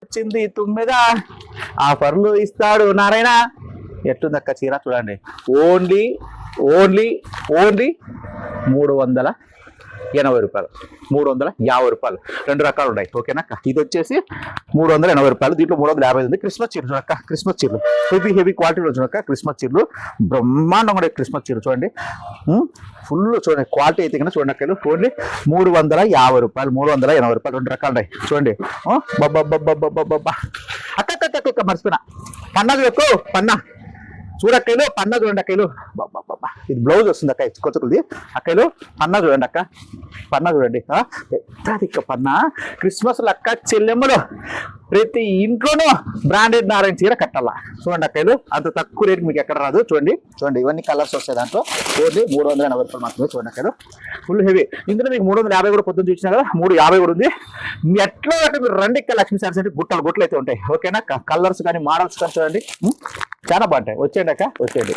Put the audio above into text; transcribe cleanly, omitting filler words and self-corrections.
వచ్చింది తుమ్మెద ఆఫర్లు ఇస్తాడు నారాయణ. ఎట్లుందక్క చీర చూడండి. ఓన్లీ ఓన్లీ ఓన్లీ 380 రూపాయలు, 350 రూపాయలు. రెండు రకాలు ఉన్నాయి ఓకేనా. ఇది వచ్చేసి 380 రూపాయలు, దీంట్లో 350 ఉంది. క్రిస్మస్ చీరలు చూడక్క, క్రిస్మస్ చీరలు హెవీ హెవీ క్వాలిటీలో చూడక్క. క్రిస్మస్ చీరలు బ్రహ్మాండంగా ఉన్నాయి. క్రిస్మస్ చీరలు చూడండి, ఫుల్ చూడండి క్వాలిటీ అయితే కన్నా చూడండి అక్కలు. ఓన్లీ 350 రూపాయలు, 380 రూపాయలు, రెండు రకాలు ఉన్నాయి చూడండి. బాబా అక్క మర్చిపోయినా పన్నా ఎక్కువ పన్నా చూడక్కలు, పన్నా చూడండి అక్కలు. బాబా ఇది బ్లౌజ్ వస్తుంది అక్క, కొత్తది అక్కలు. పన్నా చూడండి అక్క, పన్నా చూడండి పెద్దది పన్నా. క్రిస్మస్ అక్క చెల్లెమ్మలు ప్రతి ఇంట్లోనూ బ్రాండెడ్ నారాయణ చీర కట్టాలా. చూడండి అక్కలు, అంత తక్కువ రేటు మీకు ఎక్కడ రాదు. చూడండి చూడండి ఇవన్నీ కలర్స్ వస్తాయి దాంట్లో. ఓన్లీ 380 రూపాయలు మాత్రమే. చూడండి అక్కలు ఫుల్ హెవీ. ఇందులో మీకు 350 కూడా పొద్దున్న చూసినా కదా, 350 కూడా ఉంది. ఎట్లా అంటే మీరు రండి ఇక్కడ లక్ష్మీ సారీస్ అంటే గుట్టలు గుట్టలు అయితే ఉంటాయి ఓకేనా. కలర్స్ కానీ మోడల్స్ కానీ చూడండి చాలా బాగుంటాయి. వచ్చేయండి అక్క, వచ్చేయండి.